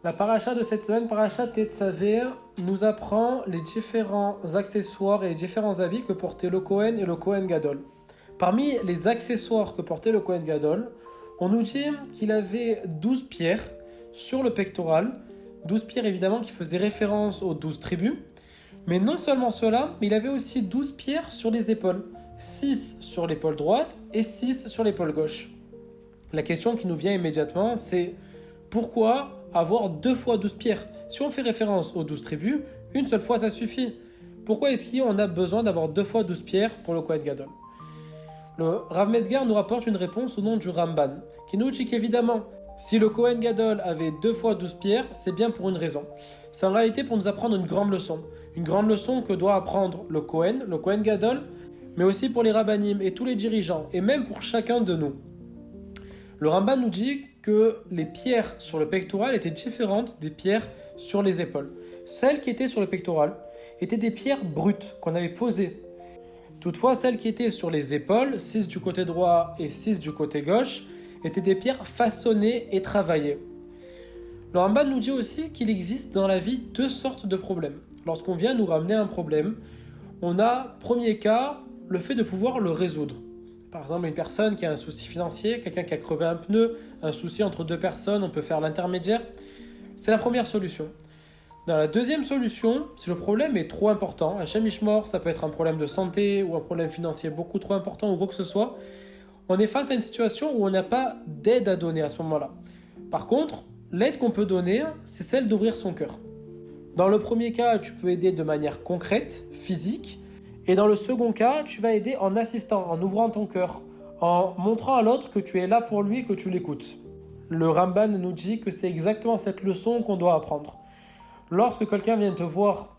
La paracha de cette semaine, paracha Tetzavé, nous apprend les différents accessoires et les différents habits que portait le Kohen et le Kohen Gadol. Parmi les accessoires que portait le Kohen Gadol, on nous dit qu'il avait 12 pierres sur le pectoral, 12 pierres évidemment qui faisaient référence aux 12 tribus, mais non seulement cela, mais il avait aussi 12 pierres sur les épaules, 6 sur l'épaule droite et 6 sur l'épaule gauche. La question qui nous vient immédiatement, c'est pourquoi avoir 2 fois 12 pierres? Si on fait référence aux 12 tribus, une seule fois ça suffit. Pourquoi est-ce qu'on a besoin d'avoir 2 fois 12 pierres pour le Kohen Gadol? Le Rav Metzger nous rapporte une réponse au nom du Ramban, qui nous dit qu'évidemment, si le Kohen Gadol avait 2 fois 12 pierres, c'est bien pour une raison. C'est en réalité pour nous apprendre une grande leçon que doit apprendre le Kohen Gadol, mais aussi pour les rabbanim et tous les dirigeants, et même pour chacun de nous. Le Ramban nous dit que les pierres sur le pectoral étaient différentes des pierres sur les épaules. Celles qui étaient sur le pectoral étaient des pierres brutes qu'on avait posées. Toutefois, celles qui étaient sur les épaules, 6 du côté droit et 6 du côté gauche, étaient des pierres façonnées et travaillées. Le Ramban nous dit aussi qu'il existe dans la vie 2 sortes de problèmes. Lorsqu'on vient nous ramener un problème, on a, premier cas, le fait de pouvoir le résoudre. Par exemple, une personne qui a un souci financier, quelqu'un qui a crevé un pneu, un souci entre 2 personnes, on peut faire l'intermédiaire. C'est la première solution. Dans la deuxième solution, si le problème est trop important, Hachem Ishmor, ça peut être un problème de santé ou un problème financier beaucoup trop important ou quoi que ce soit, on est face à une situation où on n'a pas d'aide à donner à ce moment-là. Par contre, l'aide qu'on peut donner, c'est celle d'ouvrir son cœur. Dans le premier cas, tu peux aider de manière concrète, physique, et dans le second cas, tu vas aider en assistant, en ouvrant ton cœur, en montrant à l'autre que tu es là pour lui et que tu l'écoutes. Le Ramban nous dit que c'est exactement cette leçon qu'on doit apprendre. Lorsque quelqu'un vient te voir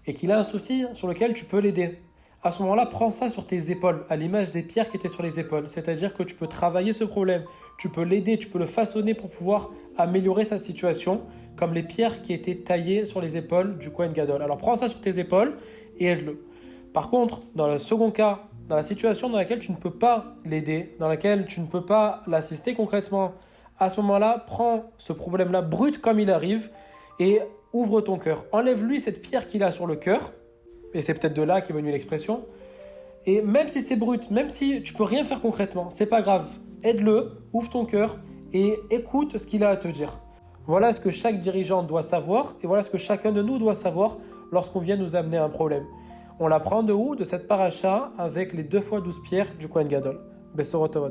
et qu'il a un souci sur lequel tu peux l'aider, à ce moment-là, prends ça sur tes épaules, à l'image des pierres qui étaient sur les épaules. C'est-à-dire que tu peux travailler ce problème, tu peux l'aider, tu peux le façonner pour pouvoir améliorer sa situation, comme les pierres qui étaient taillées sur les épaules du Kohen Gadol. Alors prends ça sur tes épaules et aide-le. Par contre, dans le second cas, dans la situation dans laquelle tu ne peux pas l'aider, dans laquelle tu ne peux pas l'assister concrètement, à ce moment-là, prends ce problème-là brut comme il arrive et ouvre ton cœur. Enlève-lui cette pierre qu'il a sur le cœur, et c'est peut-être de là qu'est venue l'expression, et même si c'est brut, même si tu peux rien faire concrètement, c'est pas grave, aide-le, ouvre ton cœur et écoute ce qu'il a à te dire. Voilà ce que chaque dirigeant doit savoir, et voilà ce que chacun de nous doit savoir lorsqu'on vient nous amener un problème. On l'apprend de où? De cette paracha avec les 2 fois 12 pierres du Kohen Gadol. Bessorot Tovot.